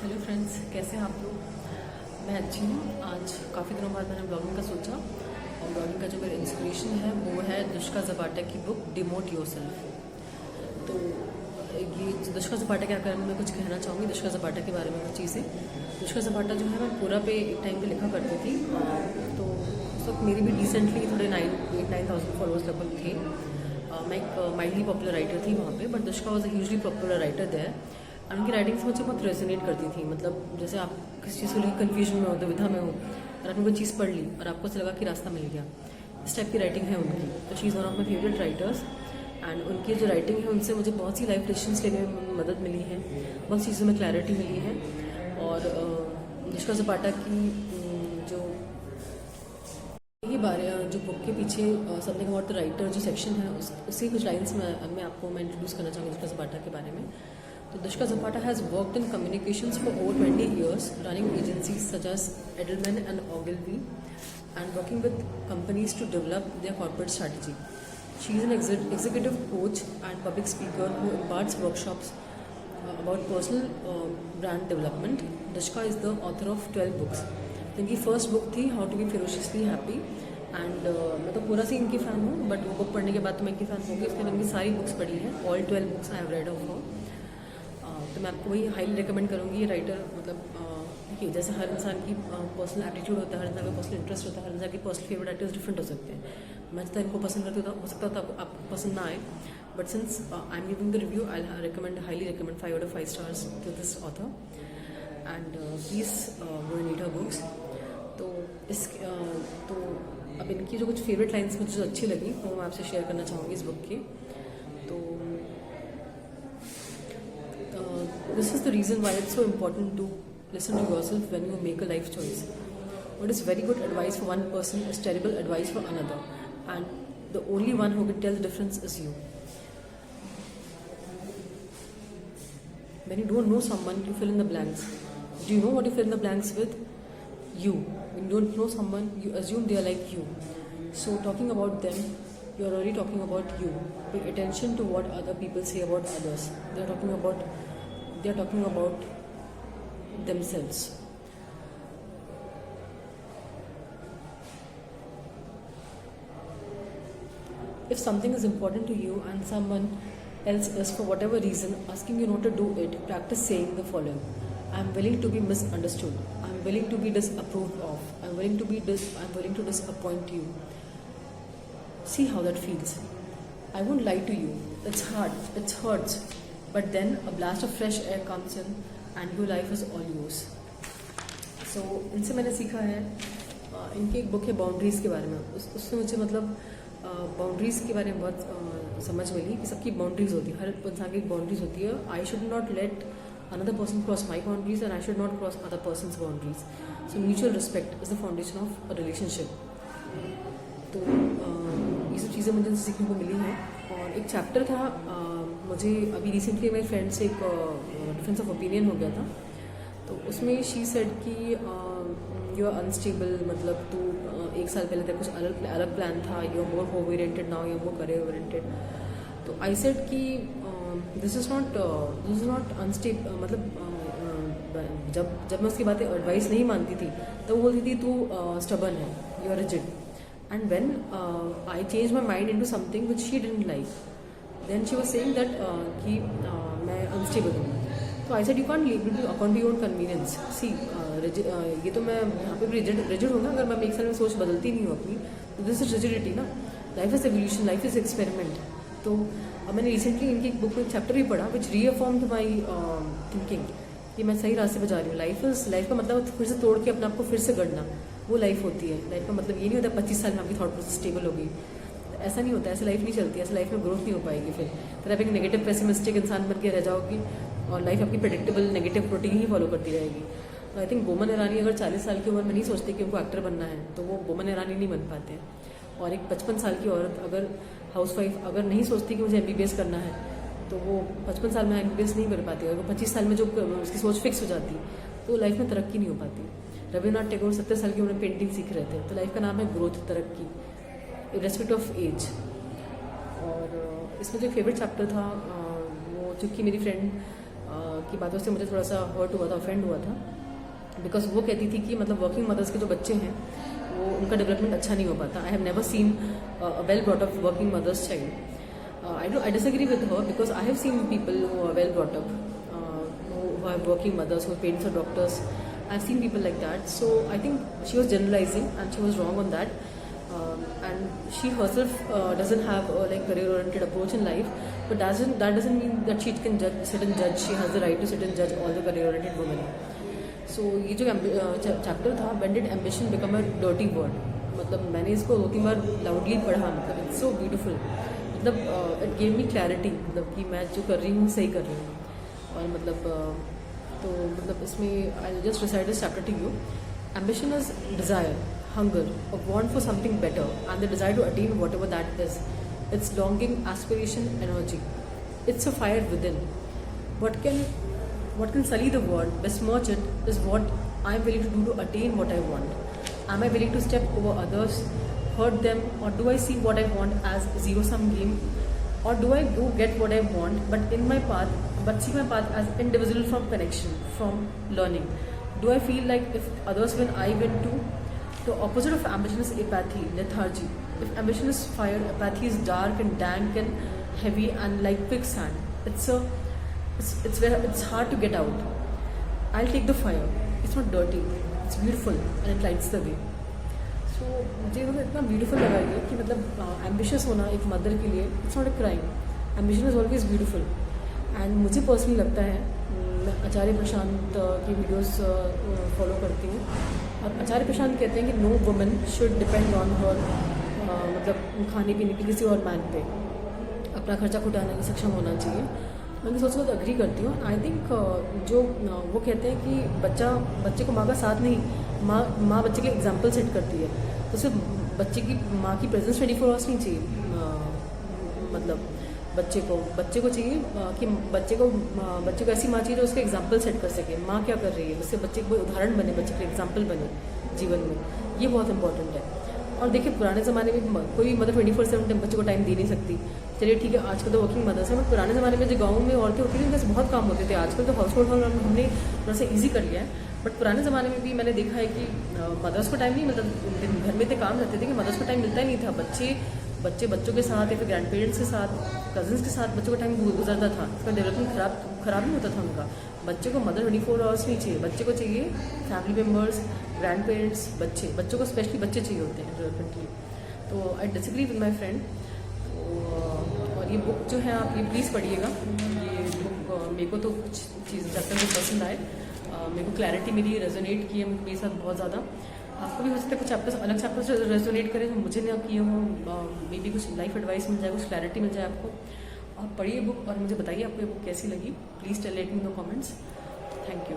Hello friends, कैसे हैं आप लोग। मैं अच्छी हूँ। आज काफ़ी दिनों बाद मैंने ब्लॉगिंग का सोचा, और ब्लॉगिंग का जो मेरा इंस्पिरेशन है वो है दुष्का ज़पाटा की बुक डिमोट योरसेल्फ। तो ये दुष्का ज़पाटा के बारे में मैं कुछ कहना चाहूँगी, दुष्का ज़पाटा के बारे में कुछ चीज़ें। दुष्का ज़पाटा जो है मैं पूरा पे एक टाइम पे लिखा करती थी, तो उस वक्त मेरी भी डिसेंटली थोड़े 9,000 फॉलोअर्स लगभग थे। मैं एक माइल्डली पॉपुलर राइटर थी वहाँ पे, but Dushka was a hugely popular writer there. और उनकी राइटिंग्स मुझे बहुत रेजोनेट करती थी। मतलब जैसे आप किसी चीज़ को लेकर कन्फ्यूजन में हो, दुविधा में हो, और आपने कोई चीज़ पढ़ ली और आपको ऐसा लगा कि रास्ता मिल गया, इस टाइप की राइटिंग है उनकी। तो she is one of my favourite writers, and उनकी जो राइटिंग है उनसे मुझे बहुत सी लाइफ डिसीजंस लेने में मदद मिली है, बहुत चीज़ों में क्लैरिटी मिली है। और दुष्का ज़पाटा की जो ये बारे जो बुक के पीछे समथिंग अबाउट द राइटर जो सेक्शन है उससे कुछ लाइन्स मैं आपको इंट्रोड्यूस करना चाहूँगी दुष्का ज़पाटा के बारे में। तो Dushka Zapata has worked in communications for over 20 years, running agencies such as Edelman and Ogilvy, and working with companies to develop their corporate strategy. She is an executive coach and public speaker who imparts workshops about personal brand development. Dushka is the author of 12 books. इनकी first book थी how to be ferociously happy, and मैं तो पूरा सी इनकी fan हूँ, but वो book पढ़ने के बाद तो मैं इनकी फ़ैन होगी। इसके बाद इनकी सारी बुक्स पढ़ी हैं, all 12 books I have rid of her. तो मैं आपको वही हाईली रिकमेंड करूँगी। ये राइटर मतलब देखिए, जैसे हर इंसान की पर्सनल एटीट्यूड होता है, हर इंसान का पर्सनल इंटरेस्ट होता है, हर इंसान की पर्सनल फेवरेट राइटर्स डिफरेंट हो सकते हैं। मैं जितना इनको पसंद करती हूँ हो सकता है तो आपको पसंद ना आए, but since I am giving the review, I highly recommend 5 out of 5 stars to this author, and please go and read her books. तो अब इनकी जो कुछ फेवरेट लाइन्स मुझे जो अच्छी लगी वो मैं आपसे शेयर करना चाहूँगी इस बुक की। तो this is the reason why it's so important to listen to yourself when you make a life choice. What is very good advice for one person is terrible advice for another, and the only one who can tell the difference is you. When you don't know someone, you fill in the blanks. Do you know what you fill in the blanks with? You. When you don't know someone, you assume they are like you. So talking about them, you are already talking about you. Pay attention to what other people say about others. They are talking about themselves. If something is important to you and someone else is for whatever reason asking you not to do it, practice saying the following: I am willing to be misunderstood. I am willing to be disapproved of. I am willing to disappoint you. See how that feels. I won't lie to you. It's hard. It hurts. But then a blast of fresh air comes in and your life is all yours. So इनसे मैंने सीखा है, इनकी एक book है boundaries के बारे में, उससे मुझे मतलब बाउंड्रीज़ के बारे में बहुत समझ मिली कि सबकी बाउंड्रीज़ होती है, हर इंसान की एक बाउंड्रीज़ होती है। I should not let another person cross my boundaries and I should not cross other person's boundaries. So mutual respect is the foundation of a relationship. तो ये सब चीज़ें मुझे सीखने को मिली हैं। और एक चैप्टर था, मुझे अभी रिसेंटली मेरे फ्रेंड से एक डिफरेंस ऑफ ओपिनियन हो गया था, तो उसमें शी सेड कि यू आर अनस्टेबल, मतलब तू 1 साल पहले तेरा कुछ अलग प्लान था, you are more home oriented now, you are more career oriented. तो आई सेड कि दिस इज़ नॉट अनस्टेबल, मतलब जब मैं उसकी बातें एडवाइस नहीं मानती थी तो वो बोलती थी तू स्टबर्न है, you are rigid. And when I change my mind into something which she didn't like, then she was saying that कि मैं अनस्टेबल हूँ। तो I said you can't leave to according to your convenience. See ये तो मैं यहाँ पे भी रिजिड हूँ ना, अगर मैं 1 साल में सोच बदलती नहीं हूँ अपनी, तो दिस इज रिजिडिटी ना। Life is evolution, life is experiment. तो अब मैंने रिसेंटली इनकी एक बुक में चैप्टर भी पढ़ा विच रीअफॉर्म्ड माई थिंकिंग कि मैं सही रास्ते पर जा रही हूँ। लाइफ का मतलब फिर से तोड़ के अपने आप को फिर से गढ़ना, वो लाइफ होती है। लाइफ का मतलब ये नहीं होता 25 साल में आपकी थॉट प्रोसेस स्टेबल होगी, ऐसा नहीं होता, ऐसे लाइफ नहीं चलती, ऐसे लाइफ में ग्रोथ नहीं हो पाएगी। फिर आप एक नेगेटिव पेसिमिस्टिक इंसान बन के रह जाओगी और लाइफ आपकी प्रेडिक्टेबल नेगेटिव रूटीन ही फॉलो करती रहेगी। तो आई थिंक बोमन ईरानी अगर 40 साल की उम्र में नहीं सोचती कि उनको एक्टर बनना है, तो वो बोमन ईरानी नहीं बन पाते हैं। और एक 55 साल की औरत अगर हाउसवाइफ अगर नहीं सोचती कि मुझे MBBS करना है, तो वो 55 साल में MBBS नहीं कर पाती। अगर वो 25 साल में जो उसकी सोच फिक्स हो जाती तो लाइफ में तरक्की नहीं हो पाती। रविन्द्रनाथ टैगोर 70 साल की उम्र में पेंटिंग सीख रहे थे, तो लाइफ का नाम है ग्रोथ, तरक्की, रेस्पेक्ट ऑफ एज। और इसमें जो फेवरेट चैप्टर था वो, चूँकि मेरी फ्रेंड की बातों से मुझे थोड़ा सा हर्ट हुआ था, ऑफेंड हुआ था, बिकॉज वो कहती थी कि मतलब वर्किंग मदर्स के जो बच्चे हैं वो उनका डेवलपमेंट अच्छा नहीं हो पाता. I have never seen well brought up working mothers child. I disagree with her because I have seen people who are well brought up, who have working mothers, whose parents are doctors. I've seen people like that. So I think she was generalizing and she was wrong on that. And she herself doesn't have a like career-oriented approach in life, but that doesn't mean that she can sit and judge. She has the right to sit and judge all the career-oriented women. So ये जो chapter था, when did ambition become a dirty word? मतलब मैंने इसको 2-3 बार loudly पढ़ा. मतलब it's so beautiful. मतलब it gave me clarity, मतलब कि मैं जो कर रही हूँ सही कर रही हूँ. और मतलब तो मतलब इसमें I just reside this chapter two you. Ambition is desire, hunger, a want for something better, and the desire to attain whatever that is. It's longing, aspiration, energy. It's a fire within. What can sully the world, besmirch it, is what I'm willing to do to attain what I want. Am I willing to step over others, hurt them, or do I see what I want as zero-sum game? Or do I go get what I want, but see my path as individual from connection, from learning? Do I feel like if others win, I win too? The opposite of ambition is apathy, lethargy. If ambition is fire, apathy is dark and dank and heavy and like quicksand. It's hard to get out. I'll take the fire. It's not dirty. It's beautiful and it lights the way. So मुझे मतलब इतना beautiful लगा ये कि मतलब ambitious होना एक mother के लिए it's not a crime. Ambition is always beautiful. And मुझे पर्सनली लगता है, मैं आचार्य प्रशांत की वीडियोस फॉलो करती हूँ, और आचार्य प्रशांत कहते हैं कि no woman should depend on her, मतलब खाने पीने के किसी और मैन पे अपना खर्चा खुटाने में सक्षम होना चाहिए. मैं सोच को तो अग्री करती हूँ. आई थिंक जो वो कहते हैं कि बच्चे को माँ का साथ नहीं, माँ बच्चे के एग्जाम्पल सेट करती है, तो सिर्फ बच्चे की माँ की प्रेजेंस 24 आवर्स नहीं चाहिए. मतलब बच्चे को चाहिए कि बच्चे को ऐसी माँ चाहिए जो उसका एग्जाम्पल सेट कर सके. माँ क्या कर रही है, उससे बच्चे को उदाहरण बने, बच्चे का एग्जाम्पल बने जीवन में. ये बहुत इंपॉर्टेंट है. और देखिए पुराने ज़माने में कोई मदर 24/7 बच्चे को टाइम दे नहीं सकती. चलिए ठीक है, आजकल तो वर्किंग मदर्स है, बट पुराने ज़माने में जो गाँव में औरतें होती थी उनके बहुत काम होते थे. आजकल तो हाउस होल्ड हमने थोड़ा सा ईजी कर लिया है, बट पुराने ज़माने में भी मैंने देखा है कि मदर्स को टाइम नहीं, मतलब घर में इतने काम रहते थे कि मदर्स को टाइम मिलता ही नहीं था. बच्चों के साथ या फिर ग्रैंड पेरेंट्स के साथ, कजन्स के साथ बच्चों का टाइम गुजरता था. उसका डेवलपमेंट खराब नहीं होता था उनका. बच्चे को मदर 24 आवर्स नहीं चाहिए. बच्चे को चाहिए फैमिली मेम्बर्स, ग्रैंड पेरेंट्स, बच्चों को स्पेशली बच्चे चाहिए होते हैं डेवलपमेंट के लिए. तो I disagree with my friend. और ये बुक जो है आप ये प्लीज़ पढ़िएगा. ये बुक मेरे को तो कुछ चीज़ चैप्टर बहुत पसंद आए, मेरे को क्लैरिटी मिली, रेजोनेट किए मेरे साथ बहुत ज़्यादा. आपको भी हो सकता है कुछ चैप्टर्स, अलग चैप्टर्स रेजोनेट करें जो मुझे ना किए हों. मे बी कुछ लाइफ एडवाइस मिल जाए, कुछ क्लैरिटी मिल जाए आपको. आप पढ़िए बुक और मुझे बताइए आपको ये बुक कैसी लगी. Please tell me in the comments. Thank you.